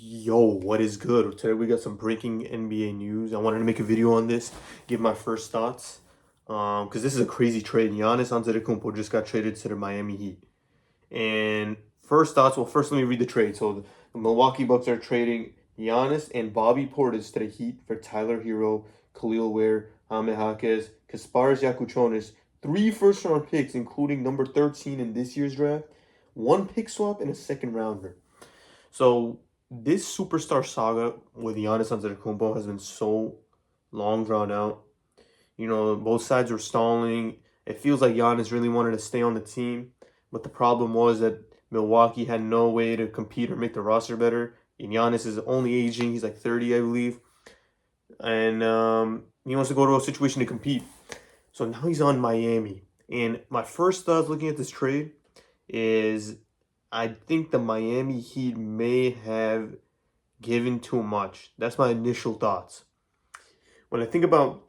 Yo, what is good? Today we got some breaking NBA news. I wanted to make a video on this, give my first thoughts. Because this is a crazy trade. Giannis Antetokounmpo just got traded to the Miami Heat. And first thoughts, well, first let me read the trade. So the Milwaukee Bucks are trading Giannis and Bobby Portis to the Heat for Tyler Hero, Khalil Ware, Jaime Jaquez, Kasparas Yakuchonis, 3 first-round picks, including number 13 in this year's draft, 1 pick swap, and a second rounder. So this superstar saga with Giannis Antetokounmpo has been so long drawn out. Both sides were stalling. It feels like Giannis really wanted to stay on the team, but the problem was that Milwaukee had no way to compete or make the roster better. And Giannis is only aging; he's like 30, I believe, and he wants to go to a situation to compete. So now he's on Miami. And my first thoughts looking at this trade is I think the Miami Heat may have given too much. That's my initial thoughts. When I think about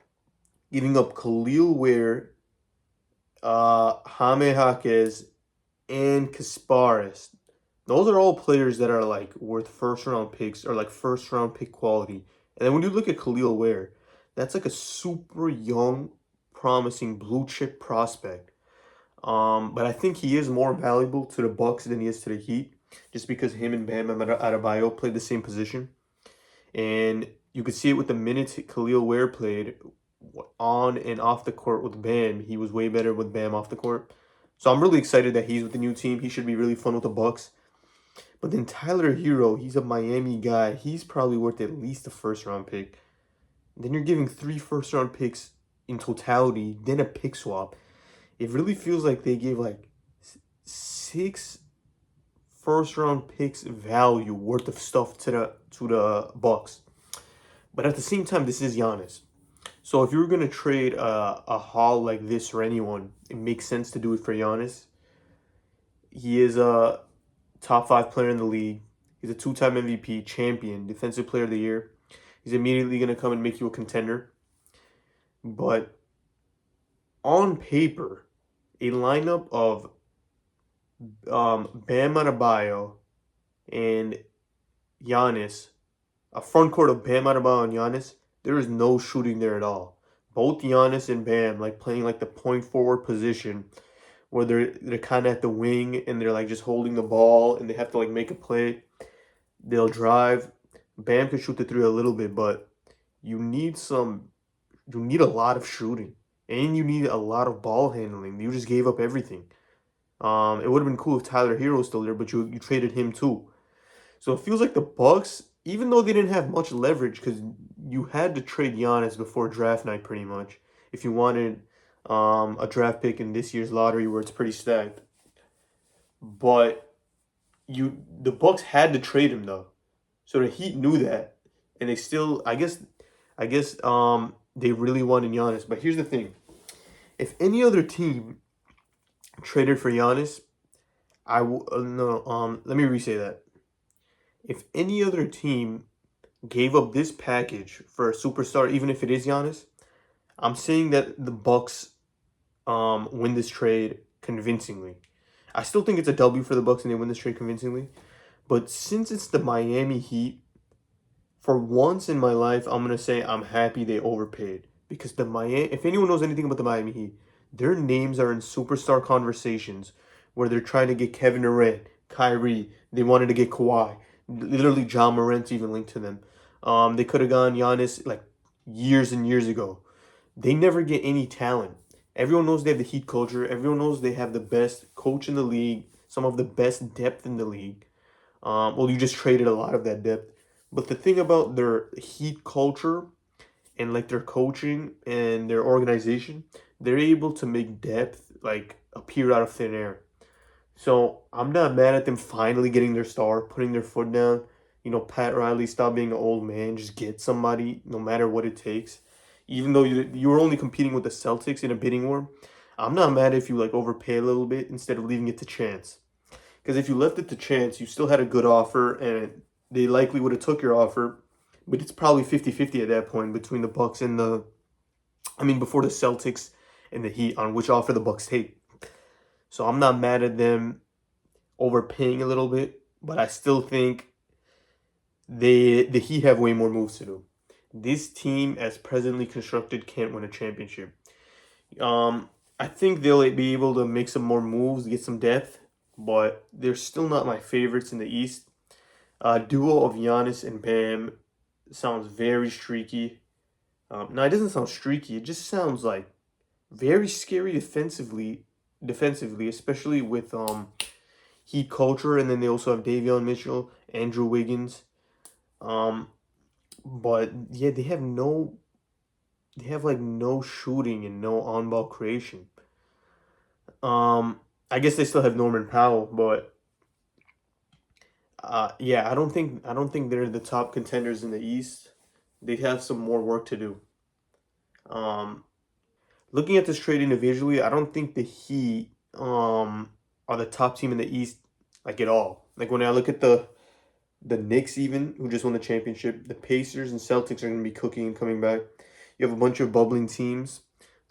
giving up Khalil Ware, Jaime Jaquez, and Kasparis, those are all players that are like worth first round picks or like first round pick quality. And then when you look at Khalil Ware, that's like a super young, promising blue chip prospect. But I think he is more valuable to the Bucks than he is to the Heat, just because him and Bam Adebayo played the same position, and you could see it with the minutes Khalil Ware played on and off the court with Bam. He was way better with Bam off the court. So I'm really excited that he's with the new team. He should be really fun with the Bucks. But then Tyler Hero, he's a Miami guy. He's probably worth at least a first round pick. Then you're giving 3 first round picks in totality, then a pick swap. It really feels like they gave like 6 first round picks value worth of stuff to the Bucks. But at the same time, this is Giannis. So if you were gonna trade a haul like this for anyone, it makes sense to do it for Giannis. He is a top 5 player in the league. He's a 2-time MVP, champion, defensive player of the year. He's immediately gonna come and make you a contender. But on paper, a lineup of Bam Adebayo and Giannis, a front court of Bam Adebayo and Giannis, there is no shooting there at all. Both Giannis and Bam like playing like the point forward position where they're kind of at the wing and they're like just holding the ball and they have to like make a play. They'll drive. Bam can shoot the three a little bit, but you need a lot of shooting and you need a lot of ball handling. You just gave up everything. It would have been cool if Tyler Hero was still there, but you traded him too. So it feels like the Bucks, even though they didn't have much leverage, because you had to trade Giannis before draft night, pretty much, if you wanted a draft pick in this year's lottery where it's pretty stacked. But the Bucks had to trade him though, so the Heat knew that, and they still, I guess, they really wanted Giannis. But here's the thing: if any other team traded for Giannis, I will no. Let me re-say that. If any other team gave up this package for a superstar, even if it is Giannis, I'm saying that the Bucks win this trade convincingly. I still think it's a W for the Bucks and they win this trade convincingly. But since it's the Miami Heat, for once in my life, I'm gonna say I'm happy they overpaid because the Miami. If anyone knows anything about the Miami Heat, their names are in superstar conversations where they're trying to get Kevin Durant, Kyrie. They wanted to get Kawhi. Literally, John Morant's even linked to them. They could have gone Giannis like years and years ago. They never get any talent. Everyone knows they have the Heat culture. Everyone knows they have the best coach in the league, some of the best depth in the league. Well, you just traded a lot of that depth. But the thing about their Heat culture and like their coaching and their organization, they're able to make depth like appear out of thin air. So I'm not mad at them finally getting their star, putting their foot down. Pat Riley, stop being an old man. Just get somebody, no matter what it takes. Even though you were only competing with the Celtics in a bidding war, I'm not mad if you like overpay a little bit instead of leaving it to chance. Because if you left it to chance, you still had a good offer, and they likely would have took your offer. But it's probably 50-50 at that point between the Bucks and before the Celtics and the Heat on which offer the Bucks take. So I'm not mad at them overpaying a little bit, but I still think the Heat have way more moves to do. This team, as presently constructed, can't win a championship. I think they'll be able to make some more moves, get some depth, but they're still not my favorites in the East. Duo of Giannis and Bam sounds very streaky. No, it doesn't sound streaky. It just sounds like very scary defensively. Defensively, especially with Heat culture, and then they also have Davion Mitchell, Andrew Wiggins. Um, but yeah, they have like no shooting and no on ball creation. Um, I guess they still have Norman Powell, but yeah, I don't think they're the top contenders in the East. They have some more work to do. Um, Looking at this trade individually, I don't think the Heat are the top team in the East like at all. Like when I look at the Knicks even who just won the championship, the Pacers and Celtics are going to be cooking and coming back. You have a bunch of bubbling teams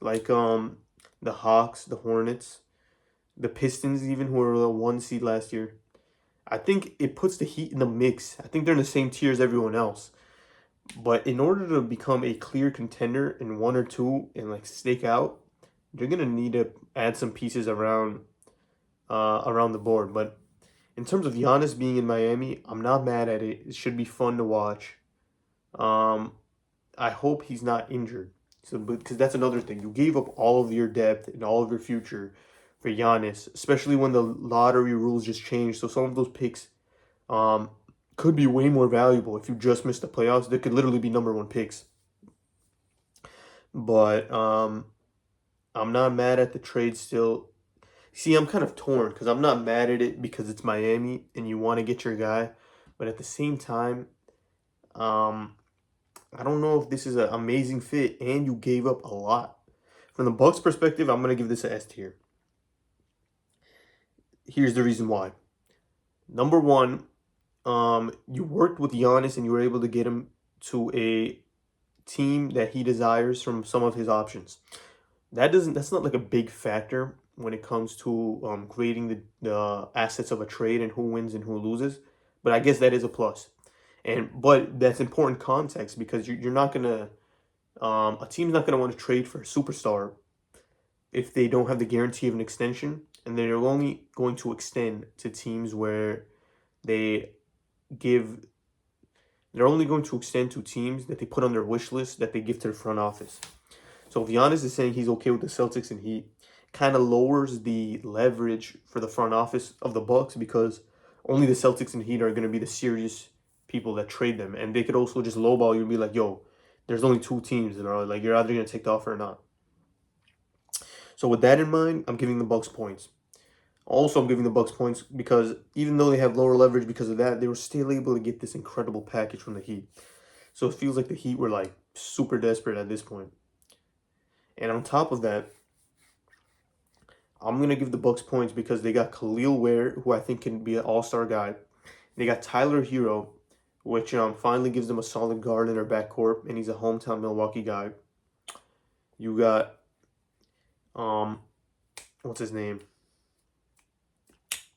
like the Hawks, the Hornets, the Pistons even who were the 1 seed last year. I think it puts the Heat in the mix. I think they're in the same tier as everyone else. But in order to become a clear contender in one or two and like stake out, you're gonna need to add some pieces around the board. But in terms of Giannis being in Miami, I'm not mad at it. It should be fun to watch. Um, I hope he's not injured. So, because that's another thing, you gave up all of your depth and all of your future for Giannis, especially when the lottery rules just changed. So some of those picks um, could be way more valuable if you just missed the playoffs. They could literally be number one picks. But I'm not mad at the trade still. See, I'm kind of torn because I'm not mad at it because it's Miami and you want to get your guy, but at the same time, um, I don't know if this is an amazing fit and you gave up a lot. From the Bucks' perspective, I'm gonna give this a S tier. Here's the reason why. Number one, you worked with Giannis and you were able to get him to a team that he desires from some of his options. That's not like a big factor when it comes to grading the assets of a trade and who wins and who loses. But I guess that is a plus. But that's important context because you're not gonna a team's not gonna want to trade for a superstar if they don't have the guarantee of an extension, and they're only going to extend to teams where they give they're only going to extend to teams that they put on their wish list that they give to the front office. So if Giannis is saying he's okay with the Celtics and Heat, kind of lowers the leverage for the front office of the Bucks because only the Celtics and Heat are going to be the serious people that trade them, and they could also just lowball you and be like, "Yo, there's only two teams, and are like you're either going to take the offer or not." So with that in mind, I'm giving the Bucks points. Also, I'm giving the Bucks points because even though they have lower leverage because of that, they were still able to get this incredible package from the Heat. So it feels like the Heat were like super desperate at this point. And on top of that, I'm gonna give the Bucks points because they got Khalil Ware, who I think can be an all-star guy. They got Tyler Hero, which finally gives them a solid guard in their backcourt, and he's a hometown Milwaukee guy. You got um, what's his name?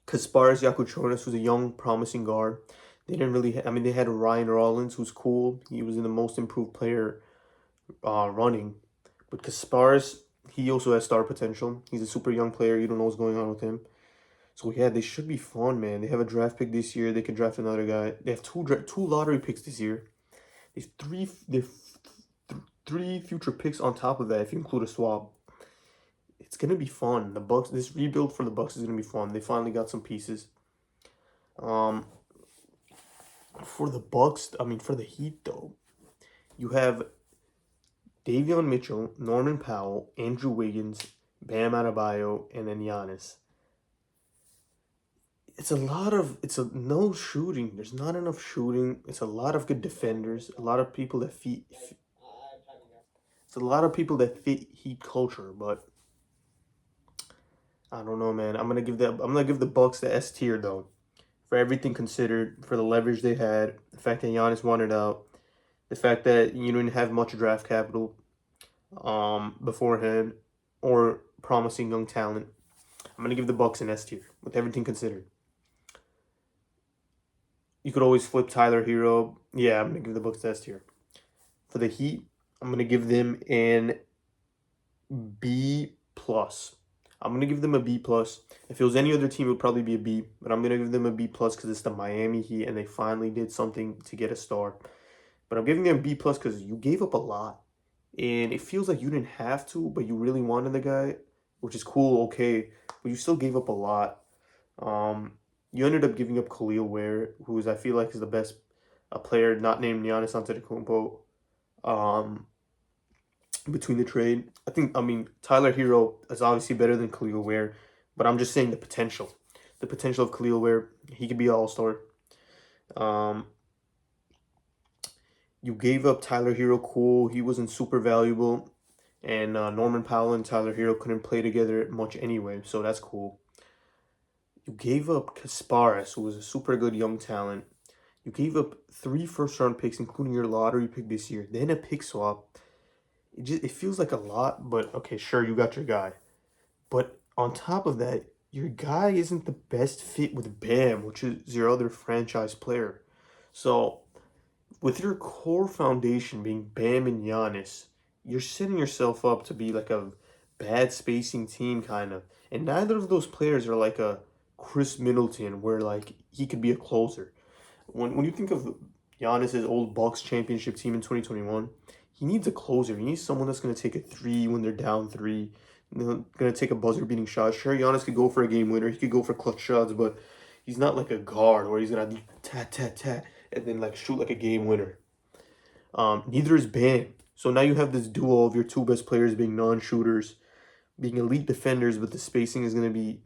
Kasparis Yakuchonis, who's a young, promising guard. They didn't really. I mean, they had Ryan Rollins, who's cool. He was in the most improved player running, but Kasparis, he also has star potential. He's a super young player. You don't know what's going on with him. So yeah, they should be fun, man. They have a draft pick this year. They can draft another guy. They have two lottery picks this year. They have three future picks on top of that if you include a swap. It's gonna be fun. The Bucks, this rebuild for the Bucks is gonna be fun. They finally got some pieces. Um, for the Bucks, I mean for the Heat though, you have Davion Mitchell, Norman Powell, Andrew Wiggins, Bam Adebayo, and then Giannis. It's a no shooting. There's not enough shooting. It's a lot of good defenders. A lot of people that it's a lot of people that fit Heat culture, but I don't know, man. I'm gonna give the Bucks the S tier though. For everything considered, for the leverage they had, the fact that Giannis wanted out, the fact that you didn't have much draft capital beforehand or promising young talent. I'm gonna give the Bucks an S tier with everything considered. You could always flip Tyler Hero. Yeah, I'm gonna give the Bucks S tier. For the Heat, I'm gonna give them an B plus. I'm gonna give them a B plus. If it was any other team, it would probably be a B, but I'm gonna give them a B plus because it's the Miami Heat and they finally did something to get a star. But I'm giving them a B plus because you gave up a lot, and it feels like you didn't have to, but you really wanted the guy, which is cool, okay, but you still gave up a lot. Um, you ended up giving up Khalil Ware, who is I feel like is the best a player not named Giannis Antetokounmpo. Um, between the trade. I mean, Tyler Hero is obviously better than Khalil Ware, but I'm just saying the potential. The potential of Khalil Ware, he could be an all-star. Um, you gave up Tyler Hero, cool. He wasn't super valuable. And Norman Powell and Tyler Hero couldn't play together much anyway, so that's cool. You gave up Kasparis, who was a super good young talent. You gave up 3 first-round picks, including your lottery pick this year, then a pick swap. It feels like a lot, but okay, sure, you got your guy. But on top of that, your guy isn't the best fit with Bam, which is your other franchise player. So, with your core foundation being Bam and Giannis, you're setting yourself up to be like a bad spacing team, kind of. And neither of those players are like a Chris Middleton, where like he could be a closer. When you think of Giannis's old Bucks championship team in 2021, he needs a closer. He needs someone that's going to take a three when they're down three. Going to take a buzzer beating shot. Sure, Giannis could go for a game winner. He could go for clutch shots, but he's not like a guard where he's going to tat, tat, tat, and then like shoot like a game winner. Neither is Bam. So now you have this duo of your two best players being non-shooters, being elite defenders, but the spacing is going to be,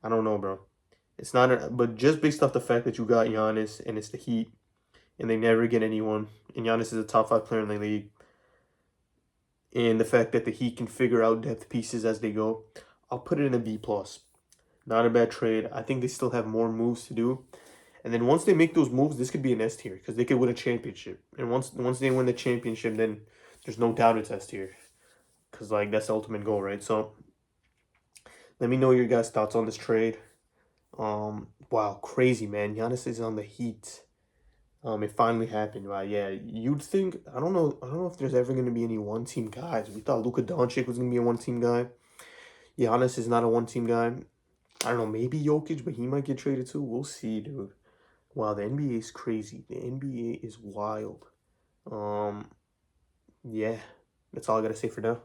I don't know, bro. It's not, but just based off the fact that you got Giannis and it's the Heat, and they never get anyone, and Giannis is a top 5 player in the league, and the fact that the Heat can figure out depth pieces as they go, I'll put it in a B plus. Not a bad trade. I think they still have more moves to do, and then once they make those moves, this could be an S tier because they could win a championship. And once they win the championship, then there's no doubt it's S tier because like that's the ultimate goal, right? So let me know your guys' thoughts on this trade. Wow, crazy man. Giannis is on the Heat. It finally happened, right? Yeah, you'd think I don't know. I don't know if there's ever gonna be any one team guys. We thought Luka Doncic was gonna be a one team guy. Giannis is not a one team guy. I don't know, maybe Jokic, but he might get traded too. We'll see, dude. Wow, the NBA is crazy. The NBA is wild. Um, yeah, that's all I gotta say for now.